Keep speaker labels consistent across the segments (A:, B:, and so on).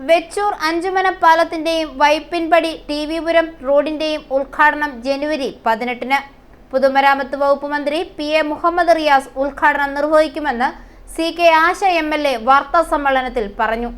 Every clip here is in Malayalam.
A: വെച്ചൂർ അഞ്ചുമന പാലത്തിന്റെയും വൈപ്പിൻപടി ടി.വി.പുരം റോഡിന്റെയും ഉദ്ഘാടനം ജനുവരി 18-ന്. പൊതുമരാമത്ത് വകുപ്പ് മന്ത്രി പി.എ. മുഹമ്മദ് റിയാസ് ഉദ്ഘാടനം നിർവഹിക്കുമെന്ന് സി.കെ. ആശ എം.എൽ.എ. വാർത്താസമ്മേളനത്തിൽ പറഞ്ഞു.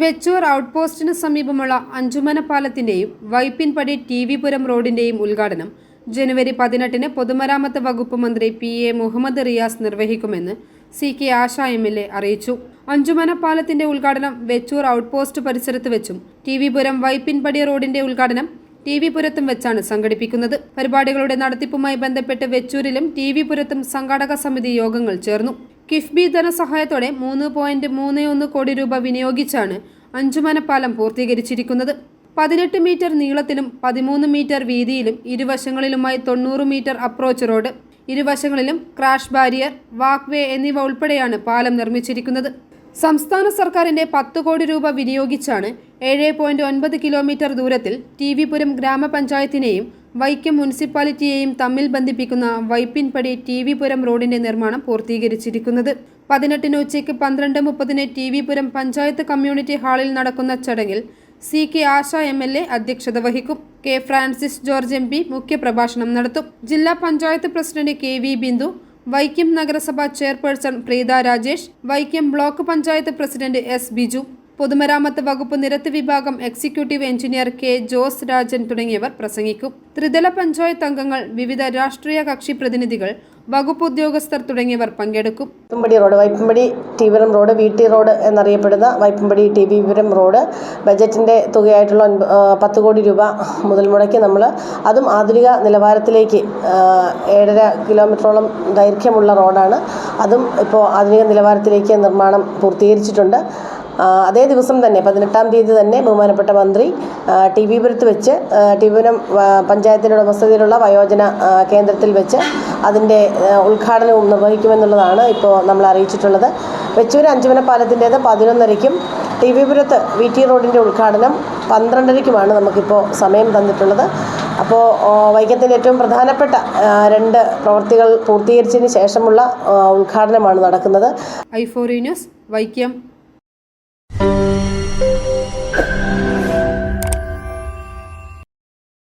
B: വെച്ചൂർ ഔട്ട്പോസ്റ്റിന് സമീപമുള്ള അഞ്ചുമന പാലത്തിന്റെയും വൈപ്പിൻപടി ടി.വി.പുരം റോഡിന്റെയും ഉദ്ഘാടനം ജനുവരി 18-ന് പൊതുമരാമത്ത് വകുപ്പ് മന്ത്രി പി.എ. മുഹമ്മദ് റിയാസ് നിർവഹിക്കുമെന്ന് സി.കെ. ആശ എം.എൽ.എ. അറിയിച്ചു. അഞ്ചുമന പാലത്തിന്റെ ഉദ്ഘാടനം വെച്ചൂർ ഔട്ട്പോസ്റ്റ് പരിസരത്ത് വെച്ചും ടി.വി.പുരം വൈപ്പിൻപടി റോഡിന്റെ ഉദ്ഘാടനം ടി.വി.പുരത്തും വെച്ചാണ് സംഘടിപ്പിക്കുന്നത്. പരിപാടികളുടെ നടത്തിപ്പുമായി ബന്ധപ്പെട്ട് വെച്ചൂരിലും ടി.വി.പുരത്തും സംഘാടക സമിതി യോഗങ്ങൾ ചേർന്നു. കിഫ്ബി ധനസഹായത്തോടെ 3.31 കോടി രൂപ വിനിയോഗിച്ചാണ് അഞ്ചുമന പാലം പൂർത്തീകരിച്ചിരിക്കുന്നത്. 18 മീറ്റർ നീളത്തിലും 13 മീറ്റർ വീതിയിലും ഇരുവശങ്ങളിലുമായി 90 മീറ്റർ അപ്രോച്ച് റോഡ്, ഇരുവശങ്ങളിലും ക്രാഷ് ബാരിയർ, വാക്ക് വേ എന്നിവ ഉൾപ്പെടെയാണ് പാലം നിർമ്മിച്ചിരിക്കുന്നത്. സംസ്ഥാന സർക്കാരിന്റെ 10 കോടി രൂപ വിനിയോഗിച്ചാണ് 7.9 കിലോമീറ്റർ ദൂരത്തിൽ ടി.വി.പുരം ഗ്രാമപഞ്ചായത്തിനെയും വൈക്കം മുനിസിപ്പാലിറ്റിയെയും തമ്മിൽ ബന്ധിപ്പിക്കുന്ന വൈപ്പിൻപടി ടി.വി.പുരം റോഡിന്റെ നിർമ്മാണം പൂർത്തീകരിച്ചിരിക്കുന്നത്. 18-ന് ഉച്ചയ്ക്ക് 12:30-ന് ടി.വി.പുരം പഞ്ചായത്ത് കമ്മ്യൂണിറ്റി ഹാളിൽ നടക്കുന്ന ചടങ്ങിൽ സി.കെ. ആശ എം.എൽ.എ. അധ്യക്ഷത വഹിക്കും. കെ. Francis George MP. മുഖ്യപ്രഭാഷണം നടത്തും. ജില്ലാ പഞ്ചായത്ത് പ്രസിഡന്റ് കെ.വി. ബിന്ദു, വൈക്കം നഗരസഭ chairperson Preetha Rajesh, Vaikom block panchayat president S. Biju, പൊതുമരാമത്ത് വകുപ്പ് നിരത്ത് വിഭാഗം executive engineer K. Jose Rajan തുടങ്ങിയവർ പ്രസംഗിക്കും. ത്രിതല പഞ്ചായത്ത് അംഗങ്ങൾ, വിവിധ രാഷ്ട്രീയ കക്ഷി പ്രതിനിധികൾ, വകുപ്പ് ഉദ്യോഗസ്ഥർ തുടങ്ങിയവർ പങ്കെടുക്കും.
C: വൈപ്പിൻപടി റോഡ്, വൈപ്പിൻപടി ടി.വി.പുരം റോഡ്, വി.ടി. റോഡ് എന്നറിയപ്പെടുന്ന വൈപ്പിൻപടി ടി.വി.പുരം റോഡ് ബജറ്റിൻ്റെ തുകയായിട്ടുള്ള 10 കോടി രൂപ മുതൽ മുടക്കി നമ്മൾ അതും ആധുനിക നിലവാരത്തിലേക്ക് 7.5 കിലോമീറ്ററോളം ദൈർഘ്യമുള്ള റോഡാണ്. അതും ഇപ്പോൾ ആധുനിക നിലവാരത്തിലേക്ക് നിർമ്മാണം പൂർത്തീകരിച്ചിട്ടുണ്ട്. അതേ ദിവസം തന്നെ 18-ാം തീയതി തന്നെ ബഹുമാനപ്പെട്ട മന്ത്രി ടി.വി.പുരത്ത് വെച്ച് ടി.വി.പുരം പഞ്ചായത്തിൻ്റെ ഉടമസ്ഥതയിലുള്ള വയോജന കേന്ദ്രത്തിൽ വെച്ച് അതിൻ്റെ ഉദ്ഘാടനവും നിർവഹിക്കുമെന്നുള്ളതാണ് ഇപ്പോൾ നമ്മൾ അറിയിച്ചിട്ടുള്ളത്. വെച്ചൂർ അഞ്ചുമന പാലത്തിൻ്റേത് 11:30-ക്കും ടി.വി.പുരത്ത് വി.ടി. റോഡിൻ്റെ ഉദ്ഘാടനം 12:30-ക്കുമാണ് നമുക്കിപ്പോൾ സമയം തന്നിട്ടുള്ളത്. അപ്പോൾ വൈക്കത്തിൻ്റെ ഏറ്റവും പ്രധാനപ്പെട്ട 2 പ്രവൃത്തികൾ പൂർത്തീകരിച്ചതിന് ശേഷമുള്ള ഉദ്ഘാടനമാണ് നടക്കുന്നത്.
B: i4 news, Vaikom.